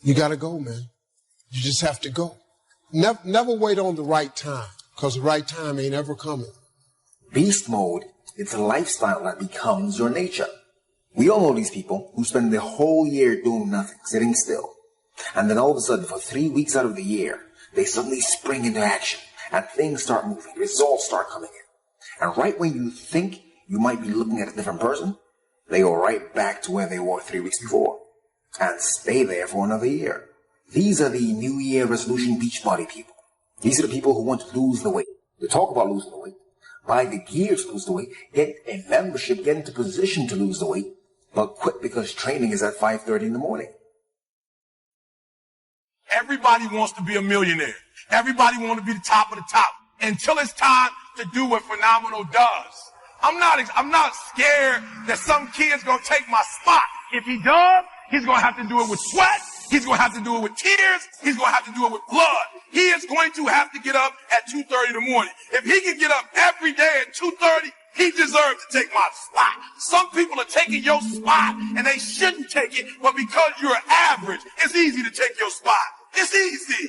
You got to go, man. You just have to go. Never wait on the right time, because the right time ain't ever coming. Beast mode is a lifestyle that becomes your nature. We all know these people who spend the whole year doing nothing, sitting still. And then all of a sudden, for 3 weeks out of the year, they suddenly spring into action, and things start moving, results start coming in. And right when you think you might be looking at a different person, they go right back to where they were 3 weeks before, and stay there for another year. These are the New Year resolution Beachbody people. These are the people who want to lose the weight. They talk about losing the weight, buy the gear to lose the weight, get a membership, get into position to lose the weight, but quit because training is at 5:30 in the morning. Everybody wants to be a millionaire. Everybody wants to be the top of the top until it's time to do what Phenomenal does. I'm not scared that some kid's going to take my spot. If he does, he's going to have to do it with sweat. He's going to have to do it with tears. He's going to have to do it with blood. He is going to have to get up at 2:30 in the morning. If he can get up every day at 2:30, he deserves to take my spot. Some people are taking your spot, and they shouldn't take it, but because you're average, it's easy to take your spot. It's easy.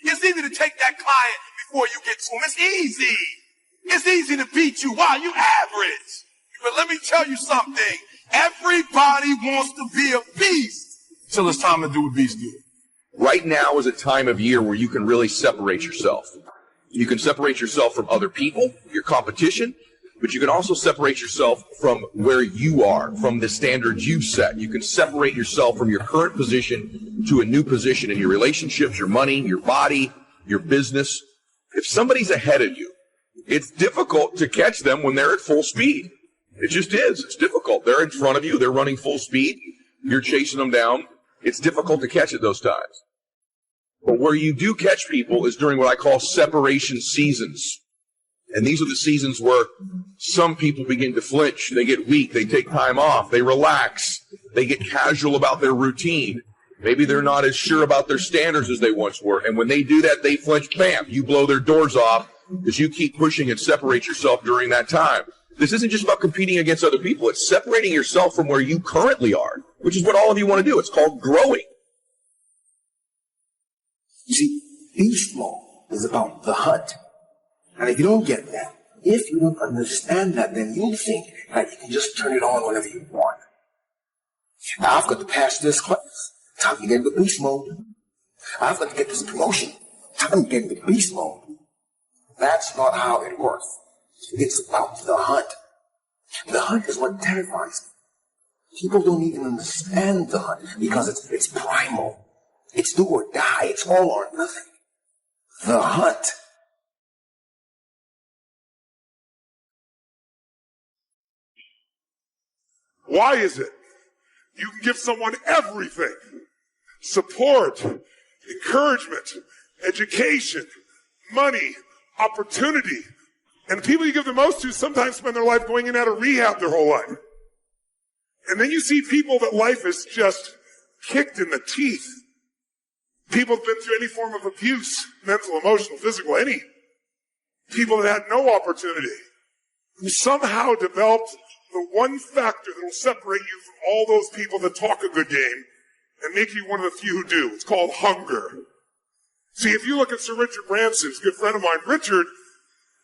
It's easy to take that client before you get to him. It's easy. It's easy to beat you. Why? You average. But let me tell you something. Everybody wants to be a beast till it's time to do what beasts do. Right now is a time of year where you can really separate yourself. You can separate yourself from other people, your competition, but you can also separate yourself from where you are, from the standards you set. You can separate yourself from your current position to a new position in your relationships, your money, your body, your business. If somebody's ahead of you, it's difficult to catch them when they're at full speed. It just is. It's difficult. They're in front of you. They're running full speed. You're chasing them down. It's difficult to catch at those times. But where you do catch people is during what I call separation seasons. And these are the seasons where some people begin to flinch. They get weak. They take time off. They relax. They get casual about their routine. Maybe they're not as sure about their standards as they once were. And when they do that, they flinch. Bam! You blow their doors off as you keep pushing and separate yourself during that time. This isn't just about competing against other people. It's separating yourself from where you currently are, which is what all of you want to do. It's called growing. You see, beast mode is about the hunt. And if you don't get that, if you don't understand that, then you'll think that you can just turn it on whenever you want. Now, I've got to pass this class. Time to get into beast mode. I've got to get this promotion. Time to get into beast mode. That's not how it works. It's about the hunt. The hunt is what terrifies me. People don't even understand the hunt because it's primal. It's do or die. It's all or nothing. The hunt. Why is it you can give someone everything? Support, encouragement, education, money, opportunity. And the people you give the most to sometimes spend their life going in and out of rehab their whole life. And then you see people that life is just kicked in the teeth. People have been through any form of abuse, mental, emotional, physical, any. People that had no opportunity. Who somehow developed the one factor that will separate you from all those people that talk a good game and make you one of the few who do. It's called hunger. See, if you look at Sir Richard Branson, a good friend of mine, Richard,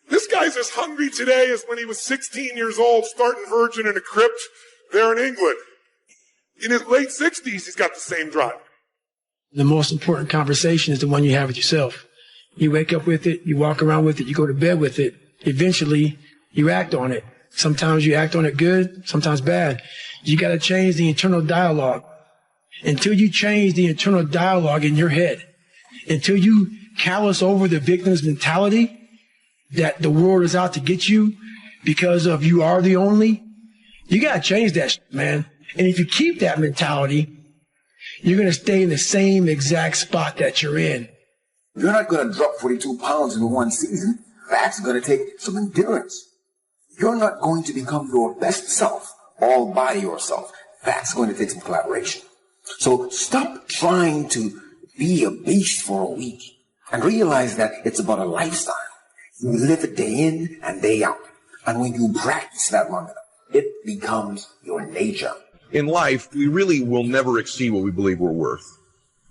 this guy's as hungry today as when he was 16 years old, starting virgin in a crypt there in England. In his late 60s, he's got the same drive. The most important conversation is the one you have with yourself. You wake up with it, you walk around with it, you go to bed with it. Eventually, you act on it. Sometimes you act on it good, sometimes bad. You got to change the internal dialogue. Until you change the internal dialogue in your head, until you callous over the victim's mentality that the world is out to get you because of you are the only, you got to change that, man. And if you keep that mentality, you're going to stay in the same exact spot that you're in. You're not going to drop 42 pounds in one season. That's going to take some endurance. You're not going to become your best self all by yourself. That's going to take some collaboration. So stop trying to be a beast for a week and realize that it's about a lifestyle. You live it day in and day out. And when you practice that long enough, it becomes your nature. In life, we really will never exceed what we believe we're worth.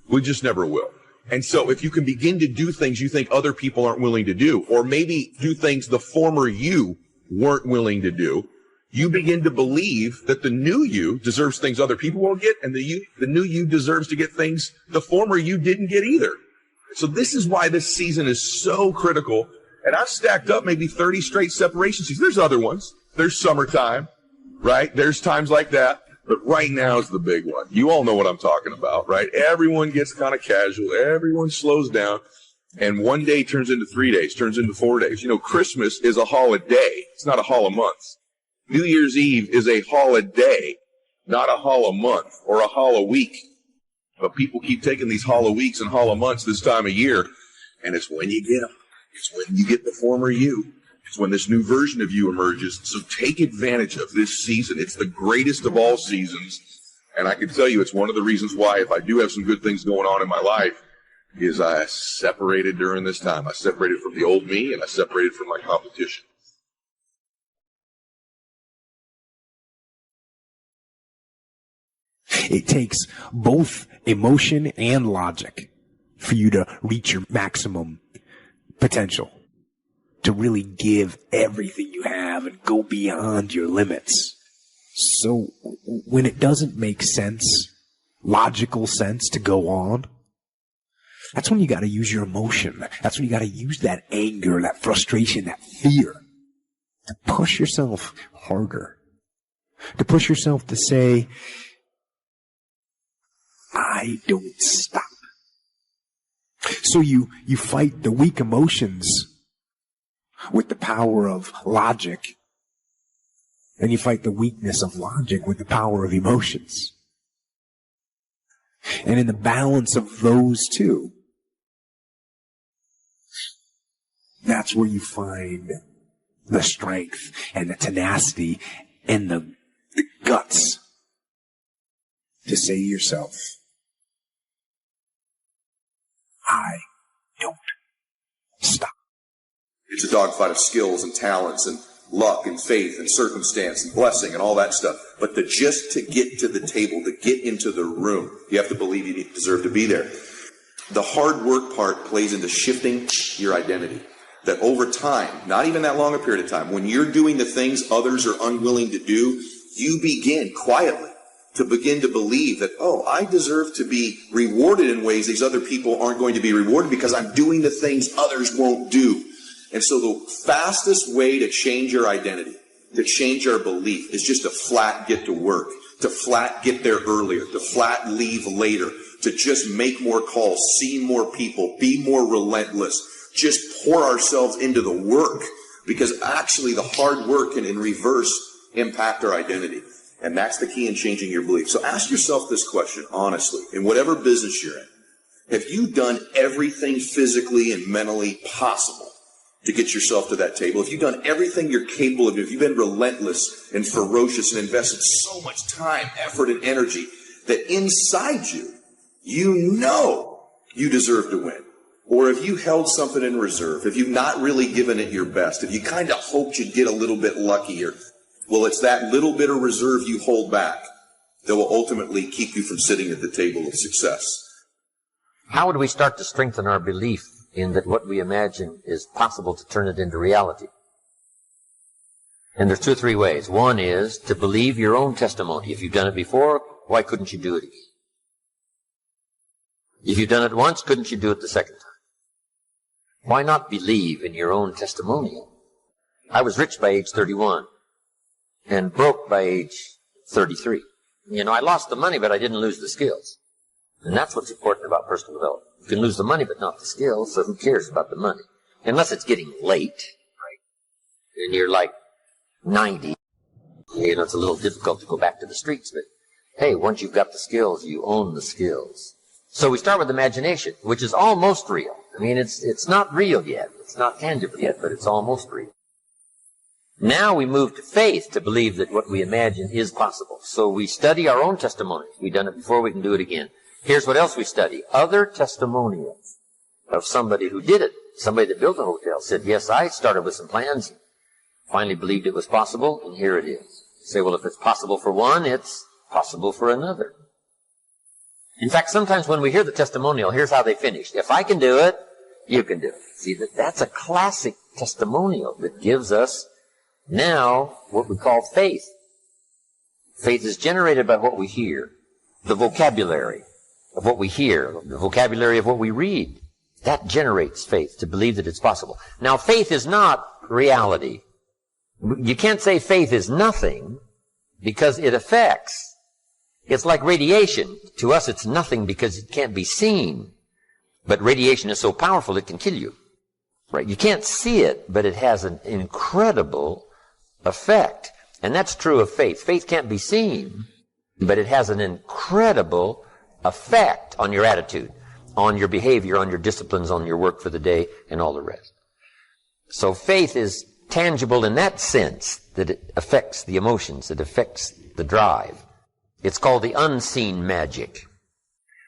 We just never will. And so if you can begin to do things you think other people aren't willing to do, or maybe do things the former you weren't willing to do, you begin to believe that the new you deserves things other people won't get, and the new you deserves to get things the former you didn't get either. So this is why this season is so critical. And I've stacked up maybe 30 straight separation seasons. There's other ones. There's summertime, right? There's times like that. But right now is the big one. You all know what I'm talking about, right? Everyone gets kind of casual. Everyone slows down. And one day turns into 3 days, turns into 4 days. You know, Christmas is a holiday. It's not a hol a month. New Year's Eve is a holiday, not a hol a month or a hol a week. But people keep taking these hol a weeks and hol a months this time of year, and it's when you get them. It's when you get the former you. It's when this new version of you emerges. So take advantage of this season. It's the greatest of all seasons. And I can tell you it's one of the reasons why, if I do have some good things going on in my life, is I separated during this time. I separated from the old me, and I separated from my competition. It takes both emotion and logic for you to reach your maximum potential, to really give everything you have and go beyond your limits. So when it doesn't make sense, logical sense to go on, that's when you got to use your emotion. That's when you got to use that anger, that frustration, that fear to push yourself harder, to push yourself to say, I don't stop. So you fight the weak emotions with the power of logic, and you fight the weakness of logic with the power of emotions. And in the balance of those two, that's where you find the strength and the tenacity and the guts to say to yourself, I don't stop. It's a dogfight of skills and talents and luck and faith and circumstance and blessing and all that stuff. But just to get to the table, to get into the room, you have to believe you deserve to be there. The hard work part plays into shifting your identity. That over time, not even that long a period of time, when you're doing the things others are unwilling to do, you begin quietly to begin to believe that, oh, I deserve to be rewarded in ways these other people aren't going to be rewarded because I'm doing the things others won't do. And so the fastest way to change your identity, to change our belief, is just to flat get to work, to flat get there earlier, to flat leave later, to just make more calls, see more people, be more relentless, just pour ourselves into the work, because actually the hard work can in reverse impact our identity. And that's the key in changing your belief. So ask yourself this question, honestly, in whatever business you're in. Have you done everything physically and mentally possible to get yourself to that table? If you've done everything you're capable of doing, if you've been relentless and ferocious and invested so much time, effort, and energy that inside you, you know you deserve to win. Or if you held something in reserve, if you've not really given it your best, if you kind of hoped you'd get a little bit luckier, well, it's that little bit of reserve you hold back that will ultimately keep you from sitting at the table of success. How would we start to strengthen our belief in that what we imagine is possible to turn it into reality? And there's 2 or 3 ways. One is to believe your own testimony. If you've done it before, why couldn't you do it again? If you've done it once, couldn't you do it the second time? Why not believe in your own testimonial? I was rich by age 31 and broke by age 33. You know, I lost the money, but I didn't lose the skills. And that's what's important about personal development. You can lose the money, but not the skills, so who cares about the money? Unless it's getting late, right? And you're like 90. You know, it's a little difficult to go back to the streets, but hey, once you've got the skills, you own the skills. So we start with imagination, which is almost real. I mean, it's not real yet. It's not tangible yet, but it's almost real. Now we move to faith to believe that what we imagine is possible. So we study our own testimonies. We've done it before, we can do it again. Here's what else we study. Other testimonials of somebody who did it. Somebody that built a hotel said, yes, I started with some plans, finally believed it was possible, and here it is. You say, well, if it's possible for one, it's possible for another. In fact, sometimes when we hear the testimonial, here's how they finished. If I can do it, you can do it. See, that's a classic testimonial that gives us now what we call faith. Faith is generated by what we hear, the vocabulary of what we hear, the vocabulary of what we read. That generates faith, to believe that it's possible. Now, faith is not reality. You can't say faith is nothing, because it affects. It's like radiation. To us, it's nothing because it can't be seen. But radiation is so powerful it can kill you. Right? You can't see it, but it has an incredible effect. And that's true of faith. Faith can't be seen, but it has an incredible effect on your attitude, on your behavior, on your disciplines, on your work for the day, and all the rest. So faith is tangible in that sense, that it affects the emotions, it affects the drive. It's called the unseen magic.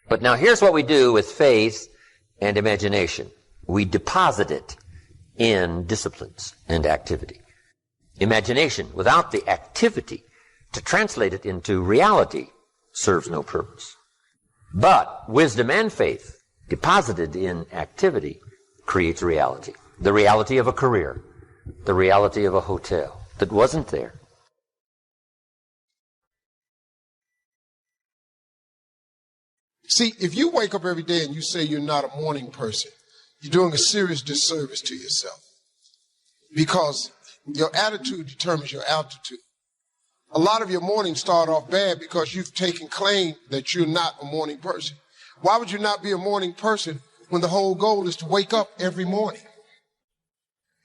But now here's what we do with faith and imagination. We deposit it in disciplines and activity. Imagination, without the activity to translate it into reality, serves no purpose. But wisdom and faith, deposited in activity, creates reality. The reality of a career, the reality of a hotel that wasn't there. See, if you wake up every day and you say you're not a morning person, you're doing a serious disservice to yourself. Because your attitude determines your altitude. A lot of your mornings start off bad because you've taken claim that you're not a morning person. Why would you not be a morning person when the whole goal is to wake up every morning?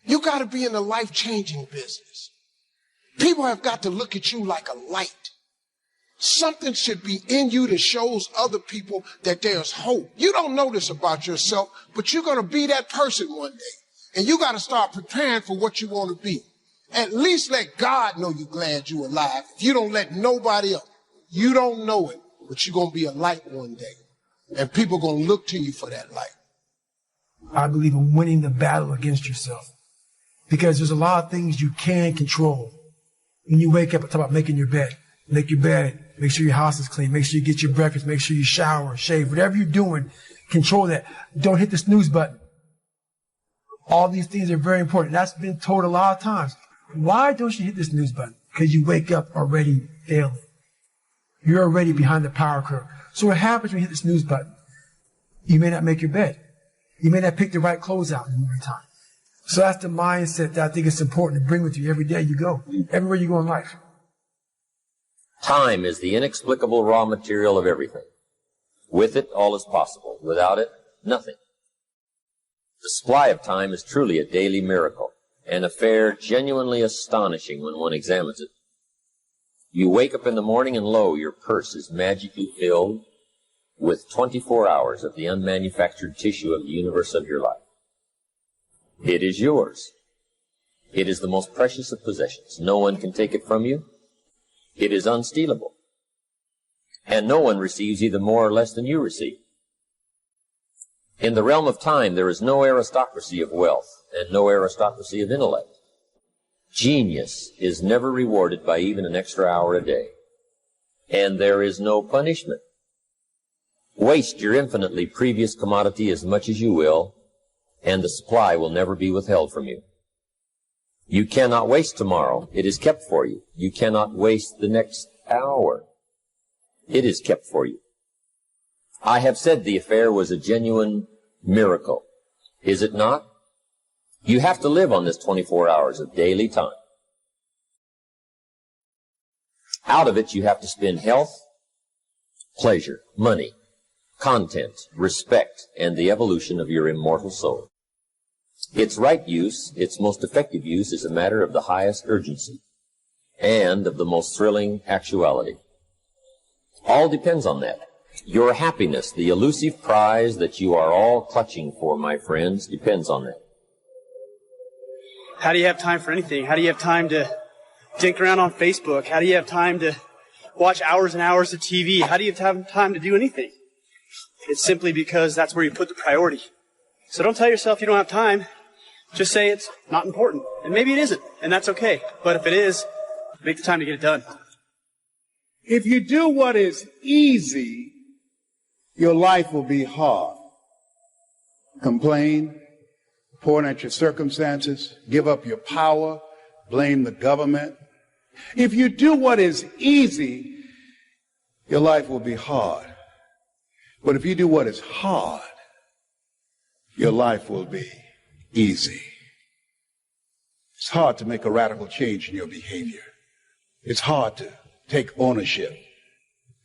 You got to be in a life-changing business. People have got to look at you like a light. Something should be in you that shows other people that there's hope. You don't know this about yourself, but you're going to be that person one day. And you got to start preparing for what you want to be. At least let God know you're glad you're alive. If you don't let nobody else, you don't know it, but you're going to be a light one day. And people are going to look to you for that light. I believe in winning the battle against yourself. Because there's a lot of things you can control. When you wake up, I talk about making your bed. Make your bed. Make sure your house is clean. Make sure you get your breakfast. Make sure you shower, shave. Whatever you're doing, control that. Don't hit the snooze button. All these things are very important. That's been told a lot of times. Why don't you hit the snooze button? Because you wake up already failing. You're already behind the power curve. So what happens when you hit the snooze button? You may not make your bed. You may not pick the right clothes out in the morning time. So that's the mindset that I think it's important to bring with you every day you go, everywhere you go in life. Time is the inexplicable raw material of everything. With it, all is possible. Without it, nothing. The supply of time is truly a daily miracle, an affair genuinely astonishing when one examines it. You wake up in the morning and lo, your purse is magically filled with 24 hours of the unmanufactured tissue of the universe of your life. It is yours. It is the most precious of possessions. No one can take it from you. It is unstealable. And no one receives either more or less than you receive. In the realm of time, there is no aristocracy of wealth and no aristocracy of intellect. Genius is never rewarded by even an extra hour a day. And there is no punishment. Waste your infinitely previous commodity as much as you will, and the supply will never be withheld from you. You cannot waste tomorrow. It is kept for you. You cannot waste the next hour. It is kept for you. I have said the affair was a genuine miracle. Is it not? You have to live on this 24 hours of daily time. Out of it, you have to spend health, pleasure, money, content, respect, and the evolution of your immortal soul. Its right use, its most effective use, is a matter of the highest urgency and of the most thrilling actuality. All depends on that. Your happiness, the elusive prize that you are all clutching for, my friends, depends on that. How do you have time for anything? How do you have time to dink around on Facebook? How do you have time to watch hours and hours of TV? How do you have time to do anything? It's simply because that's where you put the priority. So don't tell yourself you don't have time. Just say it's not important. And maybe it isn't, and that's okay. But if it is, make the time to get it done. If you do what is easy, your life will be hard. Complain, point at your circumstances, give up your power, blame the government. If you do what is easy, your life will be hard. But if you do what is hard, your life will be easy. It's hard to make a radical change in your behavior. It's hard to take ownership.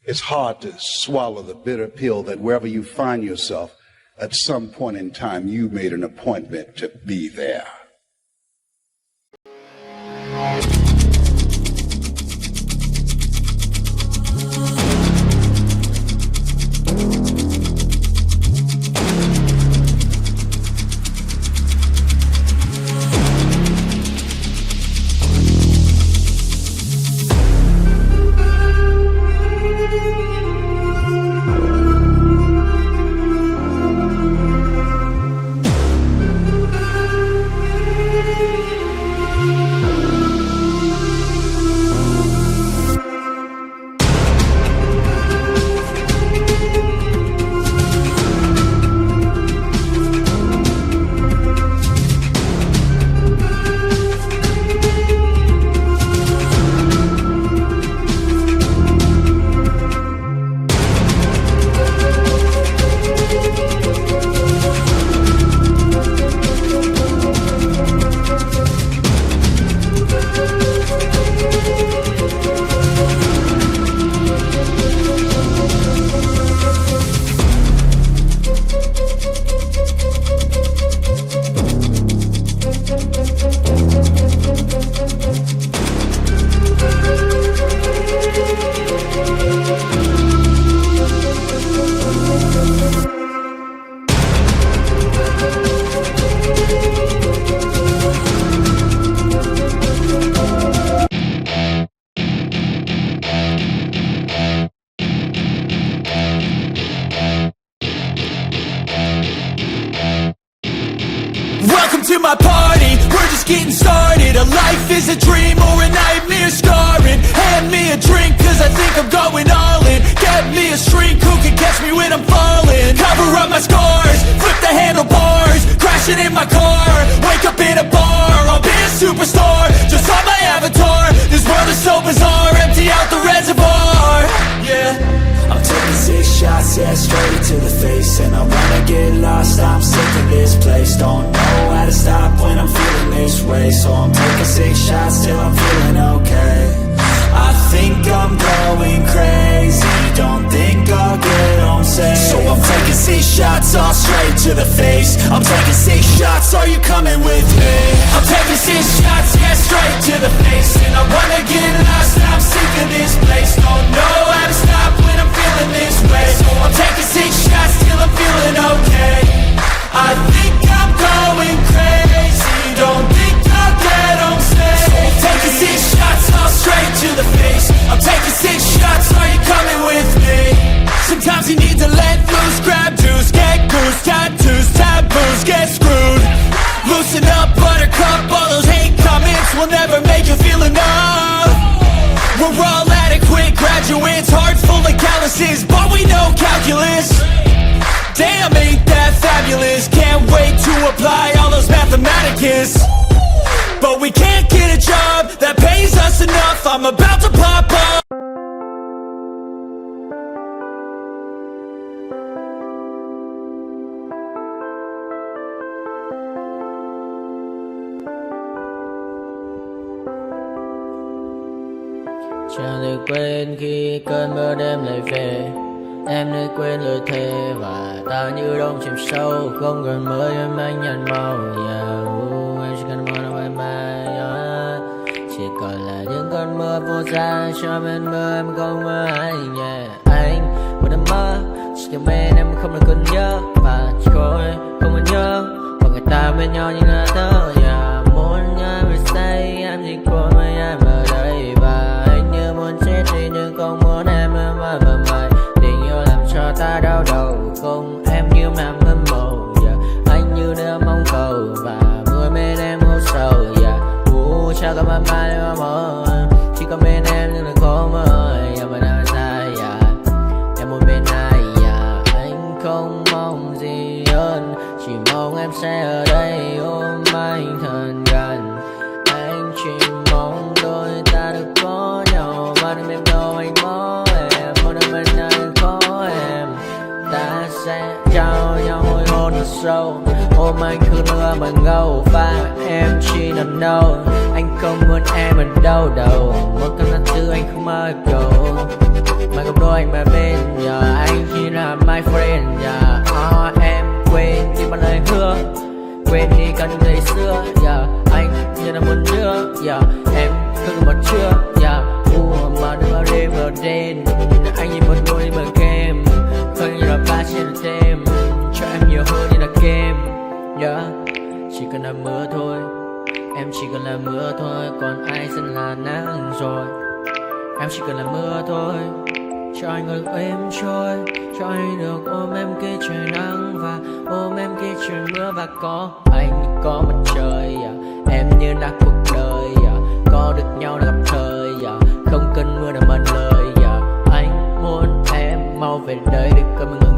It's hard to swallow the bitter pill that wherever you find yourself, at some point in time, you made an appointment to be there. to my party, we're just getting started. A life is a dream or a nightmare scarring. Hand me a drink cause I think I'm going all in. Get me a shrink who can catch me when I'm falling. Cover up my scars, flip the handlebars, crashing in my car, wake up in a bar. I'll be a superstar, just on my avatar. This world is so bizarre, empty out the reservoir. Yeah, I'm taking 6 shots, yeah, straight to the face. And I wanna get lost, I'm sick of this place. Don't know how to stop when I'm feeling this way. So I'm taking 6 shots till I'm feeling okay. I think I'm going crazy, don't think I'll get home safe. So I'm taking 6 shots, all straight to the face. I'm taking 6 shots, are you coming with me? I'm taking 6 shots, yeah, straight to the face. And I wanna get lost, I'm sick of this place. Don't know how to stop when I'm feeling this way. So I'm taking 6 shots till I'm feeling okay. I think I'm going crazy, don't think I'll get home safe. So I'm taking 6 shots, all straight to the face. I'm taking 6 shots, are you coming with me? Sometimes you need to let loose, grab juice, get goose, tattoos, taboos, get screwed. Loosen up, buttercup, all those hate comments will never make you feel enough. We're all adequate graduates, heart full of calluses, but we know calculus. Damn, ain't that fabulous? Can't wait to apply all those mathematicus. But we can't get a job that pays us enough. I'm about to pop up. Chẳng được quên khi cơn mưa đêm lại về. Em đã quên lời thề và ta như đông chìm sâu. Không còn mơ em anh nhận màu. Anh chỉ cần mơ đâu em ai. Chỉ còn là những cơn mưa vô giá. Cho bên mơ em không mơ ai. Anh một đêm mơ chỉ cần bên em không được cần nhớ. Và chỉ có em không còn nhớ. Và người ta bên nhau như ngã thơ. Muốn nhớ về say em chỉ có mấy em ở đây. Và anh như muốn chết đi nhưng không muốn em mơ và mày. Tình yêu làm cho ta đau đầu. Không em như mà mơ mộng. Anh như đứa mong cầu. Và vui bên em ngủ sầu. Chắc có mà mai mà mơ. Chỉ có bên em nhưng đừng có mơ. Em vẫn đang dài. Em muốn bên ai. không mong gì hơn, chỉ mong em sẽ ở đây ôm anh thật gần. Anh chỉ mong đôi ta được có nhau, mà đừng em đâu anh có em, một đêm bên anh có em. Ta sẽ trao nhau môi hôn thật sâu, ôm anh cứ nữa bằng gâu, và em chỉ nằm đâu. Anh không muốn em ở đâu đâu, một cơn tháng tư anh không mơ cầu, mà không đôi anh mà bên giờ anh chỉ là my friend. Em quên đi bao lời hứa, quên đi cả những ngày xưa. Anh như là một đứa, em cứ một chưa. Mà đừng ở đêm ở đêm, anh như một người mà game, không như là ba trên đêm, cho em nhiều hơn như là game. Chỉ cần là mưa thôi, em chỉ cần là mưa thôi, còn ai sẽ là nắng rồi. Em chỉ cần là mưa thôi, cho anh ngược êm trôi, cho anh được ôm em khi trời nắng, và ôm em khi trời mưa. Và có anh có mặt trời, em như là cuộc đời, có được nhau là gặp thời, không cần mưa để mần lời. Anh muốn em mau về đây để cơn mưa ngừng